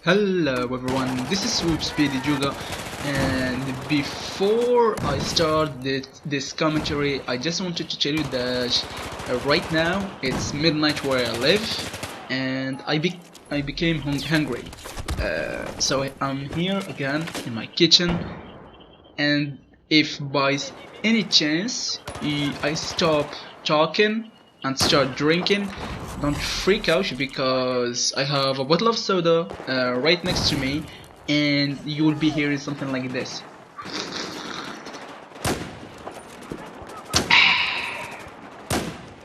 Hello everyone, this is Swoop Speedy Juga, and before I start this commentary, I just wanted to tell you that right now it's midnight where I live, and I became hungry. So I'm here again in my kitchen, and if by any chance I stop talking and start drinking, don't freak out because I have a bottle of soda right next to me, and you will be hearing something like this.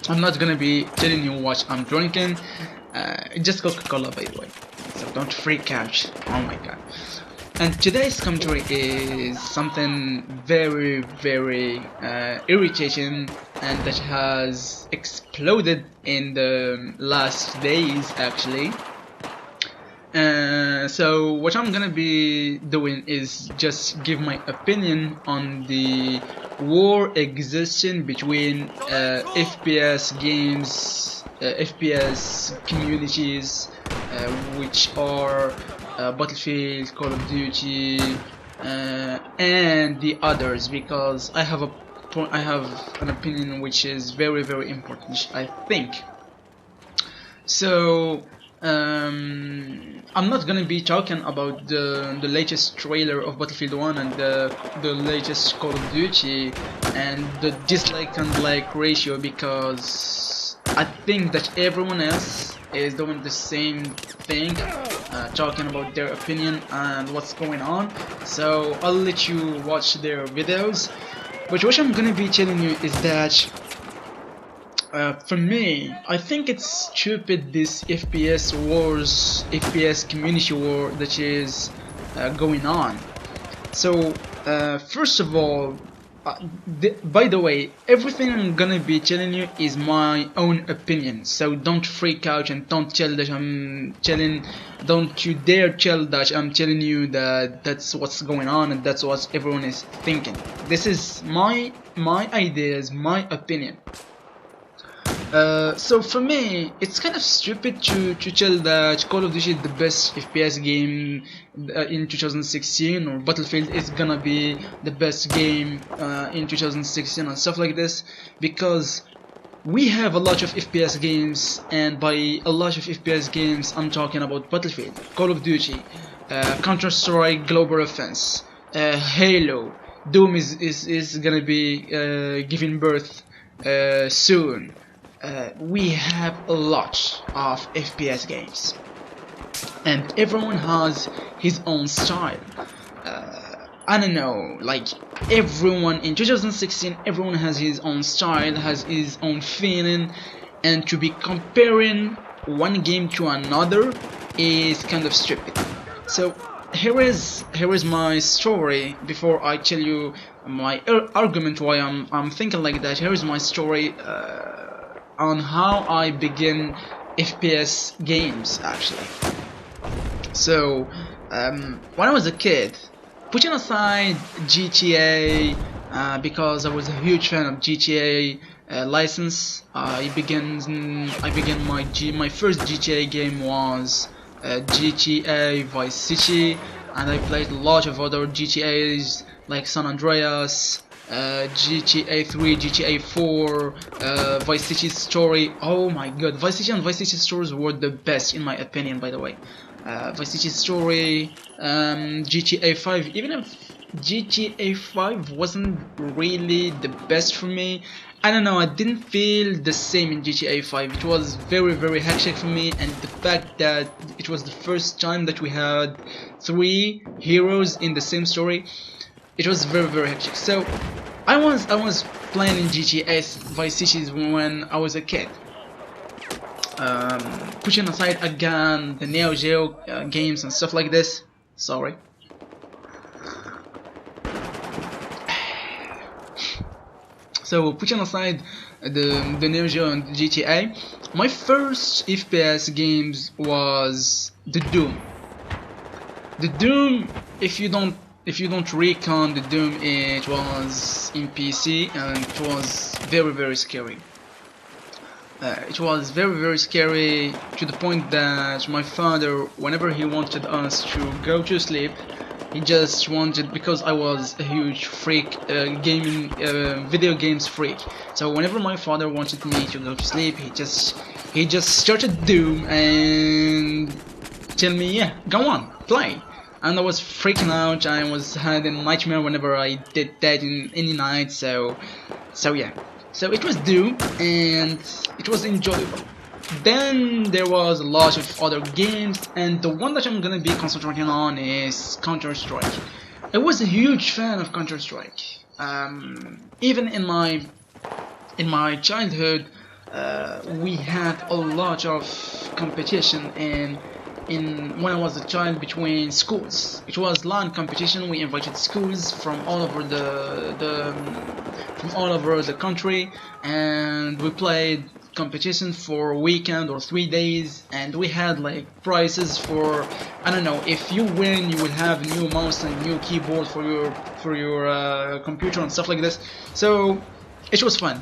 I'm not gonna be telling you what I'm drinking, it's just Coca-Cola by the way, so don't freak out. Oh my god. And today's commentary is something very irritating, and that has exploded in the last days actually. So what I'm gonna be doing is just give my opinion on the war existing between FPS games, FPS communities, which are Battlefield, Call of Duty, and the others, because I have an opinion which is very important, I think. So I'm not gonna be talking about the latest trailer of Battlefield 1 and the latest Call of Duty and the dislike and like ratio, because I think that everyone else is doing the same thing, talking about their opinion and what's going on. So I'll let you watch their videos, but what I'm gonna be telling you is that for me, I think it's stupid, this FPS wars, FPS community war that is going on. So first of all, by the way, everything I'm gonna be telling you is my own opinion, so don't freak out and don't tell that don't you dare tell that I'm telling you that that's what's going on and that's what everyone is thinking. This is my ideas, my opinion. So for me, it's kind of stupid to tell that Call of Duty is the best FPS game in 2016, or Battlefield is gonna be the best game in 2016 and stuff like this, because we have a lot of FPS games, and by a lot of FPS games I'm talking about Battlefield, Call of Duty, Counter-Strike Global Offense, Halo, Doom is gonna be giving birth soon. We have a lot of FPS games, and everyone has his own style. I don't know, like everyone in 2016, everyone has his own style, has his own feeling, and to be comparing one game to another is kind of stupid. So here is my story. Before I tell you my argument why I'm thinking like that, here is my story on how I begin FPS games actually. So when I was a kid, putting aside GTA, because I was a huge fan of GTA license, I began my first GTA game was GTA Vice City, and I played a lot of other GTAs like San Andreas, GTA 3, GTA 4, Vice City Story. Oh my god, Vice City and Vice City Stories were the best in my opinion, by the way. Vice City Story, GTA 5, even if GTA 5 wasn't really the best for me, I don't know, I didn't feel the same in GTA 5. It was very hectic for me, and the fact that it was the first time that we had 3 heroes in the same story, it was very hectic. So I was playing in GTA Vice Cities when I was a kid. Pushing aside again the Neo Geo games and stuff like this. Sorry. So pushing aside the Neo Geo and GTA, my first FPS games was the Doom. The Doom, if you don't recon the Doom, it was in PC and it was very scary. It was very scary, to the point that my father, whenever he wanted us to go to sleep, he just wanted, because I was a huge freak, video games freak. So whenever my father wanted me to go to sleep, he just started Doom and tell me, yeah, go on, play. And I was freaking out. I was had a nightmare whenever I did that in any night. So yeah. So it was Doom, and it was enjoyable. Then there was a lot of other games, and the one that I'm gonna be concentrating on is Counter-Strike. I was a huge fan of Counter-Strike. Even in my childhood, we had a lot of competition in when I was a child between schools. It was LAN competition. We invited schools from all over the country, and we played competition for a weekend or 3 days, and we had like prizes for, I don't know, if you win you will have a new mouse and new keyboard for your computer and stuff like this. So it was fun.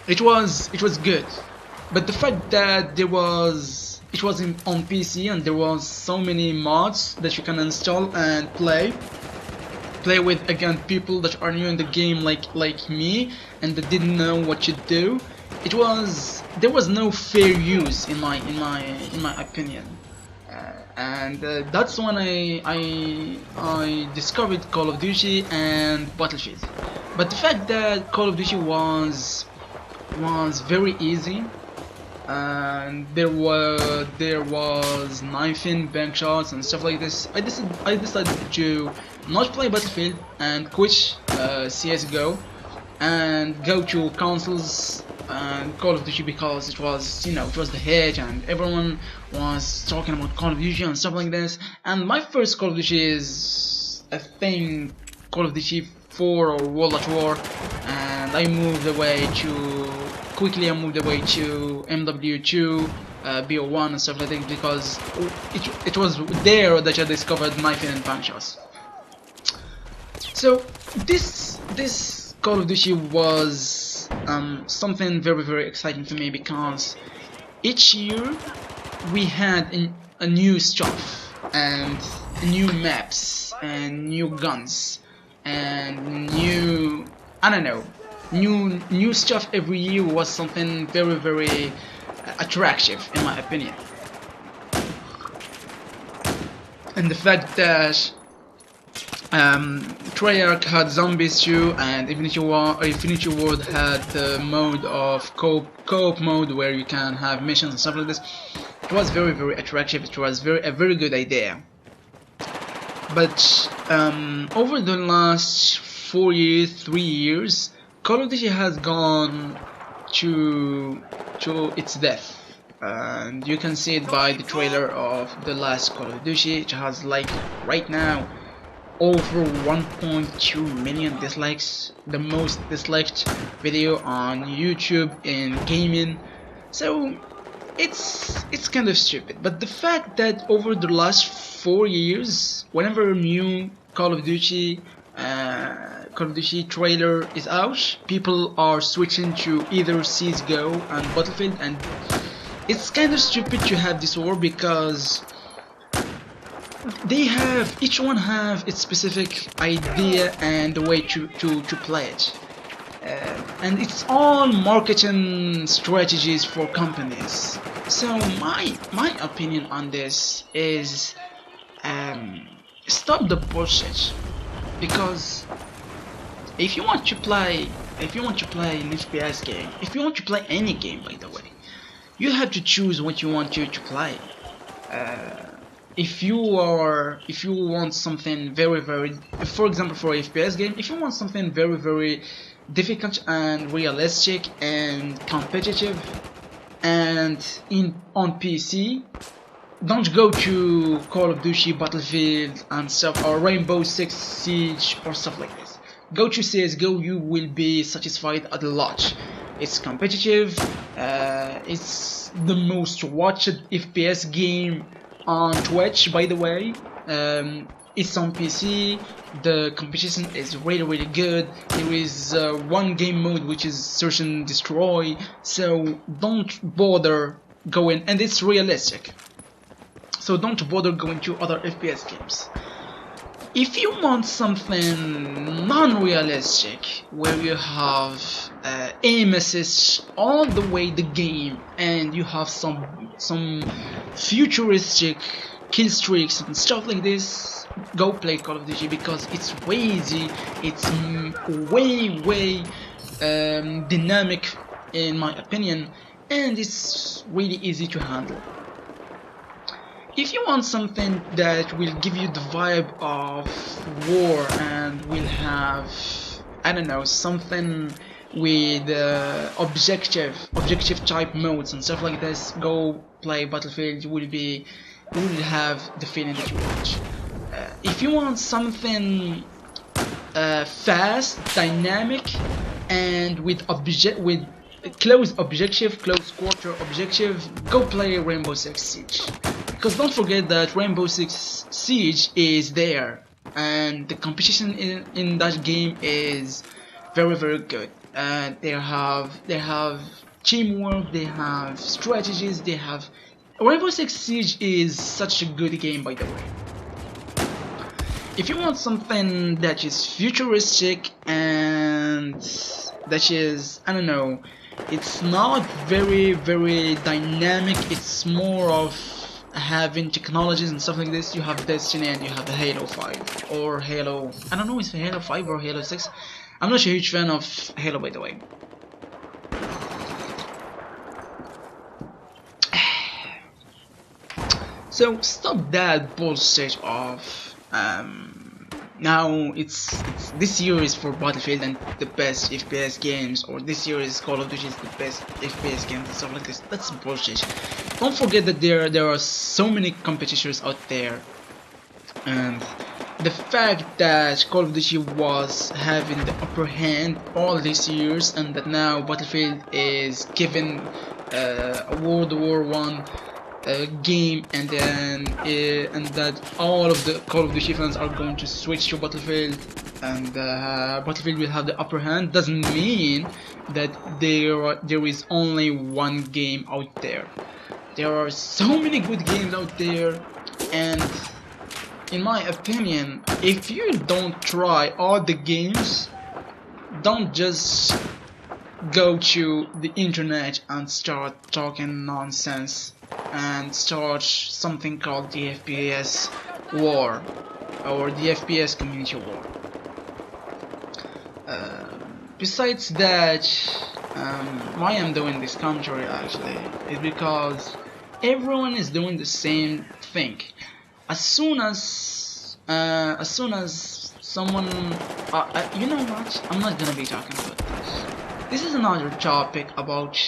It was good, but the fact that it was on PC, and there was so many mods that you can install and play with, again, people that are new in the game, like me, and that didn't know what to do. There was no fair use in my opinion. And that's when I discovered Call of Duty and Battlefield. But the fact that Call of Duty was very easy, and there was knifing, bank shots, and stuff like this. I decided to not play Battlefield and quit CS:GO and go to consoles and Call of Duty, because it was the hit, and everyone was talking about Call of Duty and stuff like this. And my first Call of Duty is, I think, Call of Duty 4 or World at War, and I moved away to MW2, BO1 and stuff like that, because it was there that I discovered knifing and bank shots. So this Call of Duty was something very exciting to me, because each year we had a new stuff and new maps and new guns and new, I don't know, new stuff every year. Was something very attractive in my opinion. And the fact that Treyarch had zombies too, and Infinity Ward had the mode of co-op mode, where you can have missions and stuff like this. It was very attractive. It was a very good idea. But over the last 3 years, Call of Duty has gone to its death, and you can see it by the trailer of the last Call of Duty. It has, like, right now over 1.2 million dislikes, the most disliked video on YouTube in gaming. So it's kind of stupid. But the fact that over the last 4 years, whenever new Call of Duty trailer is out, people are switching to either CS:GO and Battlefield, and it's kind of stupid to have this war, because each one have its specific idea and the way to play it, and it's all marketing strategies for companies. So my opinion on this is, stop the bullshit, because if you want to play an FPS game, if you want to play any game, by the way, you have to choose what you want to play. If you want something very, for example, for FPS game, if you want something very difficult and realistic and competitive and on PC, don't go to Call of Duty, Battlefield and stuff, or Rainbow Six Siege or stuff like this. Go to CS:GO, you will be satisfied a lot. It's competitive, it's the most watched FPS game on Twitch, by the way. It's on PC. The competition is really good. There is one game mode which is search and destroy, so don't bother going, and it's realistic, so don't bother going to other FPS games. If you want something non-realistic, where you have aim assist all the way the game, and you have some futuristic kill streaks and stuff like this, go play Call of Duty, because it's way easy. It's way dynamic in my opinion, and it's really easy to handle. If you want something that will give you the vibe of war and will have, I don't know, something with objective type modes and stuff like this, go play Battlefield. You will have the feeling that you want. If you want something fast, dynamic, and with close quarter objective, go play Rainbow Six Siege. Because don't forget that Rainbow Six Siege is there, and the competition in that game is very good. They have teamwork, they have strategies, they have. Rainbow Six Siege is such a good game, by the way. If you want something that is futuristic and that is, I don't know, it's not very dynamic, it's more of having technologies and stuff like this, you have Destiny and you have Halo 5 or Halo, I don't know, it's Halo 5 or Halo 6. I'm not a huge fan of Halo, by the way. So stop that bullshit of now it's this year is for Battlefield and the best FPS games, or this year is Call of Duty is the best FPS games and stuff like this. That's bullshit. Don't forget that there are so many competitors out there, and the fact that Call of Duty was having the upper hand all these years, and that now Battlefield is given a World War I game, and then and that all of the Call of Duty fans are going to switch to Battlefield, and Battlefield will have the upper hand, doesn't mean that there is only one game out there. There are so many good games out there, and in my opinion, if you don't try all the games, don't just go to the internet and start talking nonsense and start something called the FPS war or the FPS community war. Besides that, why I'm doing this commentary actually is because everyone is doing the same thing. As soon as someone, you know what? I'm not gonna be talking about this. This is another topic about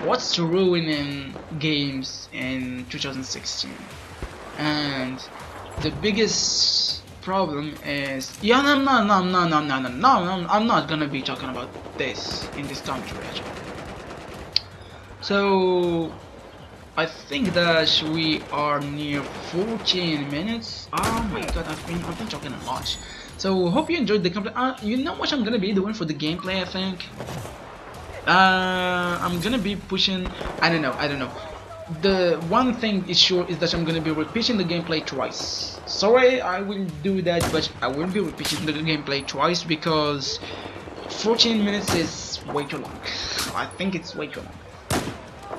what's ruining games in 2016, and the biggest problem is, yeah, I'm not gonna be talking about this in this commentary actually. So I think that we are near 14 minutes. Oh my god, I've been talking a lot. So hope you enjoyed the gameplay. You know what I'm gonna be doing for the gameplay, I think. I'm gonna be pushing, I don't know. The one thing is sure is that I'm gonna be repeating the gameplay twice. Sorry, I will do that, but I will be repeating the gameplay twice because 14 minutes is way too long. I think it's way too long.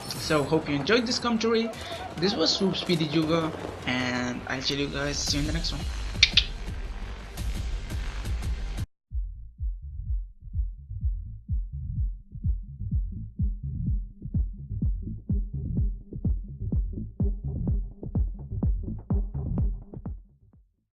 So hope you enjoyed this commentary. This was Swoop Speedy Juga, and I'll tell you guys see you in the next one.